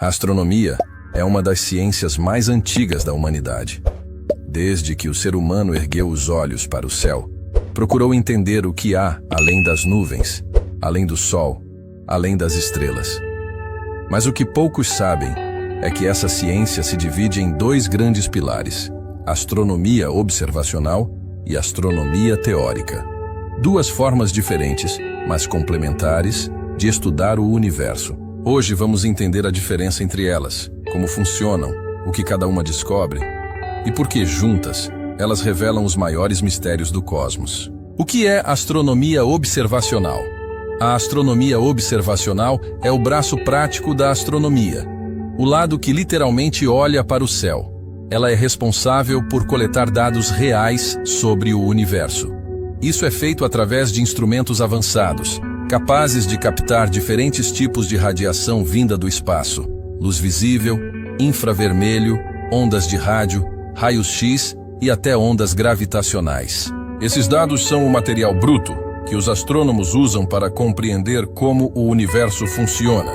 A astronomia é uma das ciências mais antigas da humanidade. Desde que o ser humano ergueu os olhos para o céu, procurou entender o que há além das nuvens, além do sol, além das estrelas. Mas o que poucos sabem é que essa ciência se divide em dois grandes pilares: astronomia observacional e astronomia teórica. Duas formas diferentes, mas complementares, de estudar o universo. Hoje vamos entender a diferença entre elas, como funcionam, o que cada uma descobre e por que, juntas, elas revelam os maiores mistérios do cosmos. O que é astronomia observacional? A astronomia observacional é o braço prático da astronomia, o lado que literalmente olha para o céu. Ela é responsável por coletar dados reais sobre o universo. Isso é feito através de instrumentos avançados, capazes de captar diferentes tipos de radiação vinda do espaço: luz visível, infravermelho, ondas de rádio, raios-x e até ondas gravitacionais. Esses dados são o material bruto que os astrônomos usam para compreender como o universo funciona.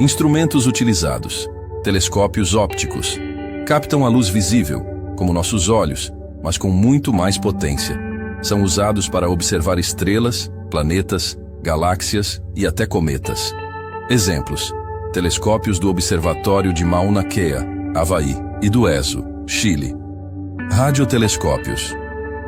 Instrumentos utilizados: telescópios ópticos. Captam a luz visível, como nossos olhos, mas com muito mais potência. São usados para observar estrelas, planetas, galáxias e até cometas. Exemplos: telescópios do Observatório de Mauna Kea, Havaí, e do ESO, Chile. Radiotelescópios.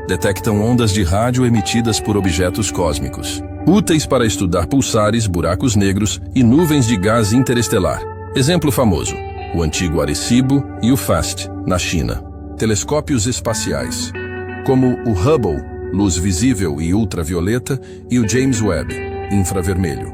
Detectam ondas de rádio emitidas por objetos cósmicos, úteis para estudar pulsares, buracos negros e nuvens de gás interestelar. Exemplo famoso: o antigo Arecibo e o FAST, na China. Telescópios espaciais, como o Hubble, luz visível e ultravioleta, e o James Webb, infravermelho.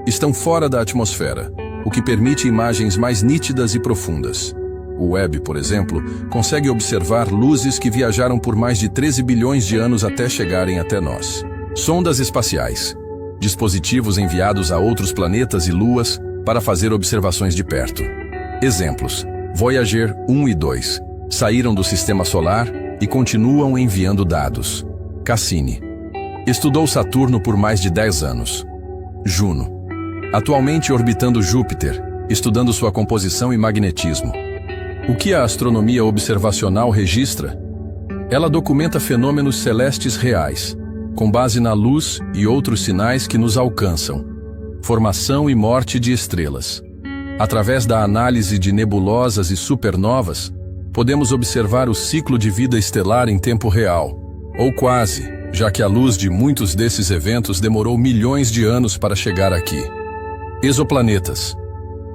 Estão fora da atmosfera, o que permite imagens mais nítidas e profundas. O Webb, por exemplo, consegue observar luzes que viajaram por mais de 13 bilhões de anos até chegarem até nós. Sondas espaciais. Dispositivos enviados a outros planetas e luas para fazer observações de perto. Exemplos: Voyager 1 e 2 saíram do Sistema Solar e continuam enviando dados. Cassini estudou Saturno por mais de 10 anos. Juno, atualmente orbitando Júpiter, estudando sua composição e magnetismo. O que a astronomia observacional registra? Ela documenta fenômenos celestes reais, com base na luz e outros sinais que nos alcançam. Formação e morte de estrelas. Através da análise de nebulosas e supernovas, podemos observar o ciclo de vida estelar em tempo real, ou quase, já que a luz de muitos desses eventos demorou milhões de anos para chegar aqui. Exoplanetas.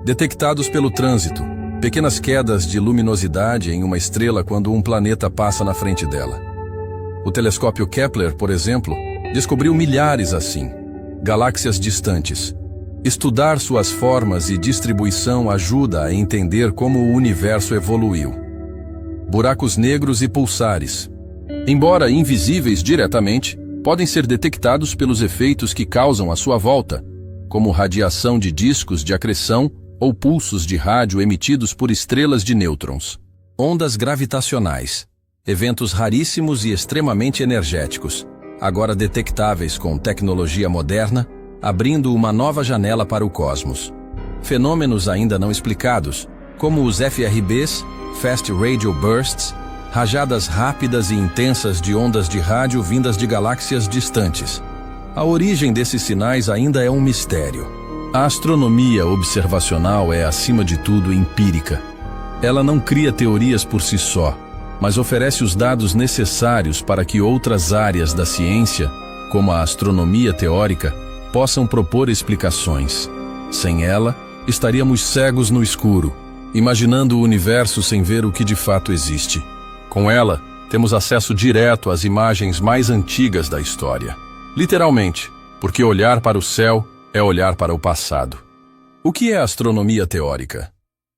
Detectados pelo trânsito, pequenas quedas de luminosidade em uma estrela quando um planeta passa na frente dela. O telescópio Kepler, por exemplo, descobriu milhares assim. Galáxias distantes. Estudar suas formas e distribuição ajuda a entender como o universo evoluiu. Buracos negros e pulsares. Embora invisíveis diretamente, podem ser detectados pelos efeitos que causam à sua volta, como radiação de discos de acreção ou pulsos de rádio emitidos por estrelas de nêutrons. Ondas gravitacionais. Eventos raríssimos e extremamente energéticos, agora detectáveis com tecnologia moderna, abrindo uma nova janela para o cosmos. Fenômenos ainda não explicados, como os FRBs, Fast Radio Bursts, rajadas rápidas e intensas de ondas de rádio vindas de galáxias distantes. A origem desses sinais ainda é um mistério. A astronomia observacional é, acima de tudo, empírica. Ela não cria teorias por si só, mas oferece os dados necessários para que outras áreas da ciência, como a astronomia teórica, possam propor explicações. Sem ela, estaríamos cegos no escuro, imaginando o universo sem ver o que de fato existe. Com ela, temos acesso direto às imagens mais antigas da história. Literalmente, porque olhar para o céu é olhar para o passado. O que é astronomia teórica?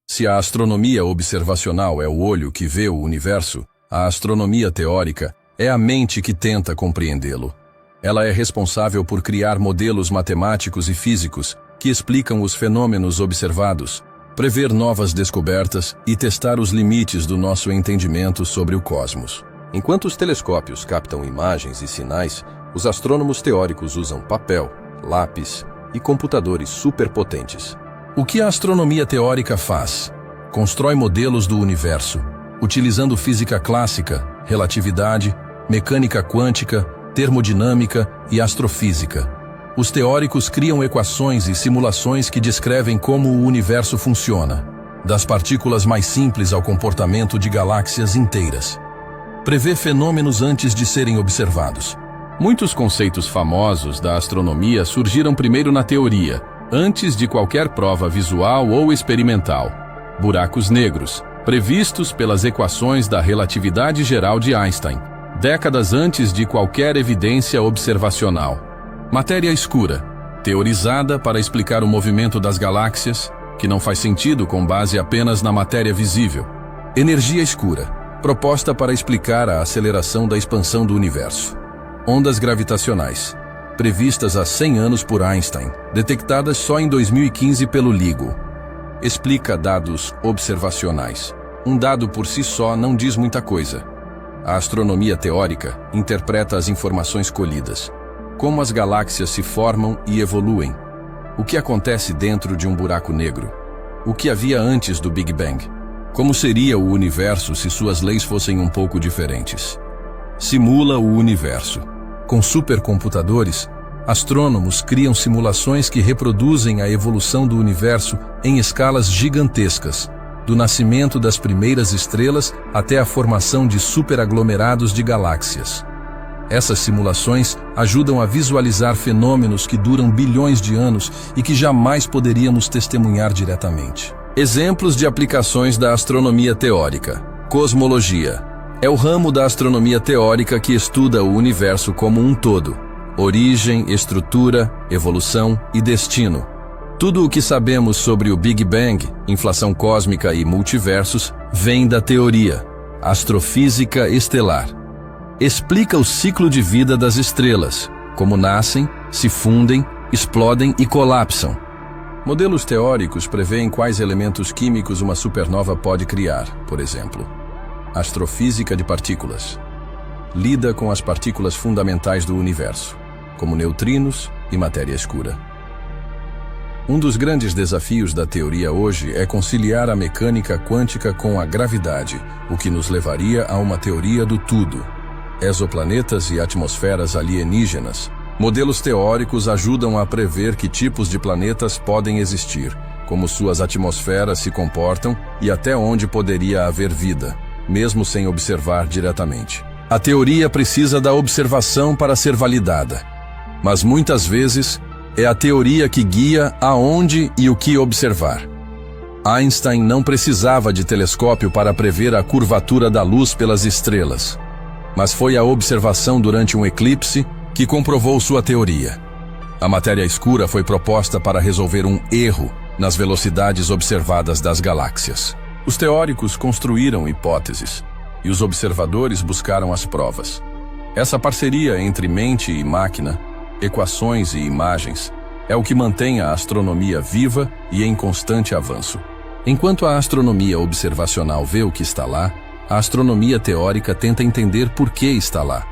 Se a astronomia observacional é o olho que vê o universo, a astronomia teórica é a mente que tenta compreendê-lo. Ela é responsável por criar modelos matemáticos e físicos que explicam os fenômenos observados, prever novas descobertas e testar os limites do nosso entendimento sobre o cosmos. Enquanto os telescópios captam imagens e sinais, os astrônomos teóricos usam papel, lápis e computadores superpotentes. O que a astronomia teórica faz? Constrói modelos do universo, utilizando física clássica, relatividade, mecânica quântica, termodinâmica e astrofísica. Os teóricos criam equações e simulações que descrevem como o universo funciona, das partículas mais simples ao comportamento de galáxias inteiras. Prevê fenômenos antes de serem observados. Muitos conceitos famosos da astronomia surgiram primeiro na teoria, antes de qualquer prova visual ou experimental. Buracos negros, previstos pelas equações da relatividade geral de Einstein, décadas antes de qualquer evidência observacional. Matéria escura, teorizada para explicar o movimento das galáxias, que não faz sentido com base apenas na matéria visível. Energia escura, proposta para explicar a aceleração da expansão do universo. Ondas gravitacionais, previstas há 100 anos por Einstein, detectadas só em 2015 pelo LIGO. Explica dados observacionais. Um dado por si só não diz muita coisa. A astronomia teórica interpreta as informações colhidas. Como as galáxias se formam e evoluem. O que acontece dentro de um buraco negro? O que havia antes do Big Bang? Como seria o universo se suas leis fossem um pouco diferentes? Simula o universo. Com supercomputadores, astrônomos criam simulações que reproduzem a evolução do universo em escalas gigantescas, do nascimento das primeiras estrelas até a formação de superaglomerados de galáxias. Essas simulações ajudam a visualizar fenômenos que duram bilhões de anos e que jamais poderíamos testemunhar diretamente. Exemplos de aplicações da astronomia teórica. Cosmologia. É o ramo da astronomia teórica que estuda o universo como um todo. Origem, estrutura, evolução e destino. Tudo o que sabemos sobre o Big Bang, inflação cósmica e multiversos vem da teoria. Astrofísica estelar. Explica o ciclo de vida das estrelas, como nascem, se fundem, explodem e colapsam. Modelos teóricos prevêem quais elementos químicos uma supernova pode criar, por exemplo. Astrofísica de partículas. Lida com as partículas fundamentais do universo, como neutrinos e matéria escura. Um dos grandes desafios da teoria hoje é conciliar a mecânica quântica com a gravidade, o que nos levaria a uma teoria do tudo. Exoplanetas e atmosferas alienígenas. Modelos teóricos ajudam a prever que tipos de planetas podem existir, como suas atmosferas se comportam e até onde poderia haver vida, mesmo sem observar diretamente. A teoria precisa da observação para ser validada, mas muitas vezes é a teoria que guia aonde e o que observar. Einstein não precisava de telescópio para prever a curvatura da luz pelas estrelas, mas foi a observação durante um eclipse que comprovou sua teoria. A matéria escura foi proposta para resolver um erro nas velocidades observadas das galáxias. Os teóricos construíram hipóteses e os observadores buscaram as provas. Essa parceria entre mente e máquina, equações e imagens, é o que mantém a astronomia viva e em constante avanço. Enquanto a astronomia observacional vê o que está lá, a astronomia teórica tenta entender por que está lá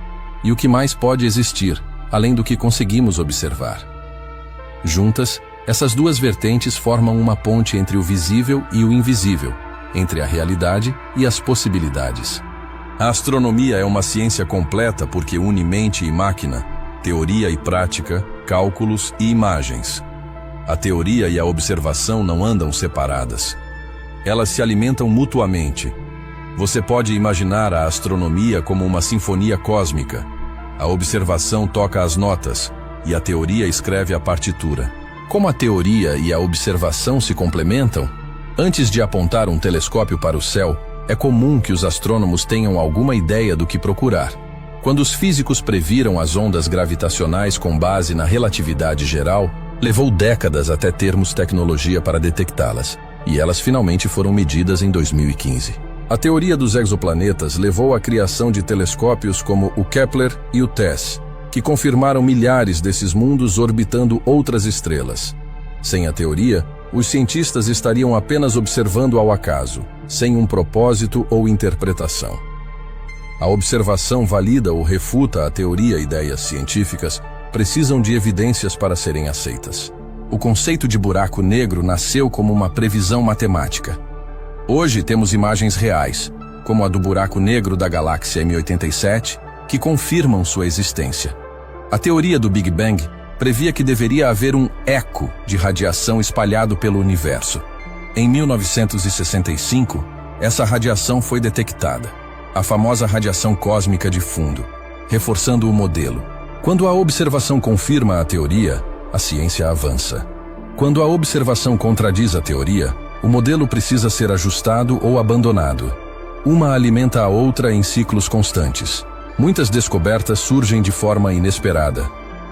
e o que mais pode existir, além do que conseguimos observar. Juntas, essas duas vertentes formam uma ponte entre o visível e o invisível, entre a realidade e as possibilidades. A astronomia é uma ciência completa porque une mente e máquina, teoria e prática, cálculos e imagens. A teoria e a observação não andam separadas. Elas se alimentam mutuamente. Você pode imaginar a astronomia como uma sinfonia cósmica. A observação toca as notas e a teoria escreve a partitura. Como a teoria e a observação se complementam? Antes de apontar um telescópio para o céu, é comum que os astrônomos tenham alguma ideia do que procurar. Quando os físicos previram as ondas gravitacionais com base na relatividade geral, levou décadas até termos tecnologia para detectá-las, e elas finalmente foram medidas em 2015. A teoria dos exoplanetas levou à criação de telescópios como o Kepler e o TESS, que confirmaram milhares desses mundos orbitando outras estrelas. Sem a teoria, os cientistas estariam apenas observando ao acaso, sem um propósito ou interpretação. A observação valida ou refuta a teoria e ideias científicas precisam de evidências para serem aceitas. o conceito de buraco negro nasceu como uma previsão matemática. Hoje temos imagens reais, como a do buraco negro da galáxia M87, que confirmam sua existência. A teoria do Big Bang previa que deveria haver um eco de radiação espalhado pelo universo. Em 1965, essa radiação foi detectada, a famosa radiação cósmica de fundo, reforçando o modelo. Quando a observação confirma a teoria, a ciência avança. Quando a observação contradiz a teoria, o modelo precisa ser ajustado ou abandonado. Uma alimenta a outra em ciclos constantes. Muitas descobertas surgem de forma inesperada.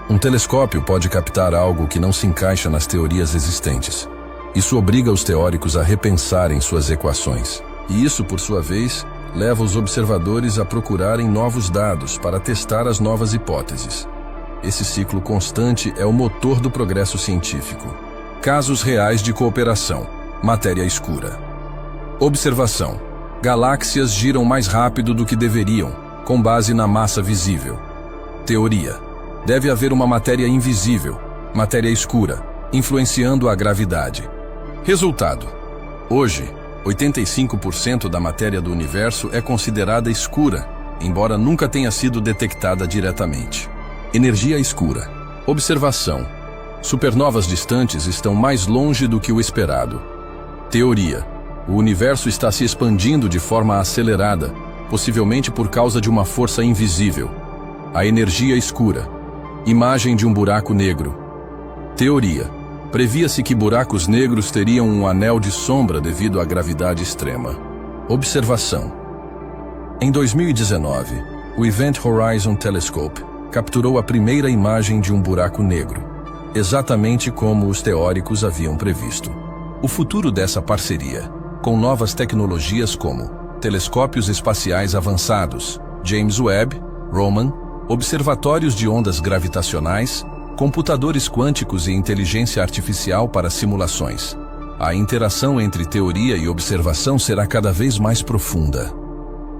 Um telescópio pode captar algo que não se encaixa nas teorias existentes. Isso obriga os teóricos a repensarem suas equações. E isso, por sua vez, leva os observadores a procurarem novos dados para testar as novas hipóteses. Esse ciclo constante é o motor do progresso científico. Casos reais de cooperação. Matéria escura. Observação. Galáxias giram mais rápido do que deveriam, com base na massa visível. Teoria. Deve haver uma matéria invisível, matéria escura, influenciando a gravidade. Resultado. Hoje, 85% da matéria do universo é considerada escura, embora nunca tenha sido detectada diretamente. Energia escura. Observação. Supernovas distantes estão mais longe do que o esperado. Teoria. O universo está se expandindo de forma acelerada, possivelmente por causa de uma força invisível. A energia escura. Imagem de um buraco negro. Teoria. Previa-se que buracos negros teriam um anel de sombra devido à gravidade extrema. Observação. Em 2019, o Event Horizon Telescope capturou a primeira imagem de um buraco negro, exatamente como os teóricos haviam previsto. O futuro dessa parceria, com novas tecnologias como telescópios espaciais avançados, James Webb, Roman, observatórios de ondas gravitacionais, computadores quânticos e inteligência artificial para simulações. A interação entre teoria e observação será cada vez mais profunda.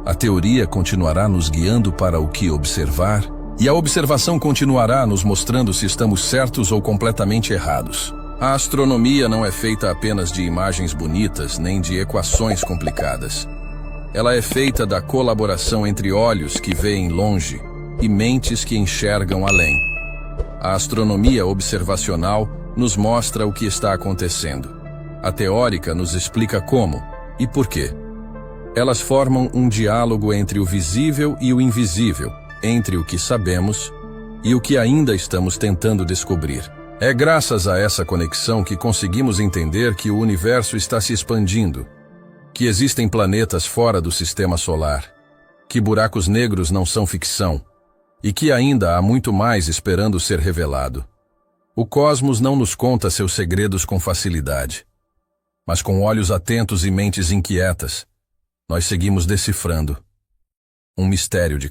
A teoria continuará nos guiando para o que observar, e a observação continuará nos mostrando se estamos certos ou completamente errados. A astronomia não é feita apenas de imagens bonitas nem de equações complicadas. Ela é feita da colaboração entre olhos que veem longe e mentes que enxergam além. A astronomia observacional nos mostra o que está acontecendo. A teórica nos explica como e por quê. Elas formam um diálogo entre o visível e o invisível, entre o que sabemos e o que ainda estamos tentando descobrir. É graças a essa conexão que conseguimos entender que o universo está se expandindo, que existem planetas fora do sistema solar, que buracos negros não são ficção, e que ainda há muito mais esperando ser revelado. O cosmos não nos conta seus segredos com facilidade, mas com olhos atentos e mentes inquietas, nós seguimos decifrando um mistério de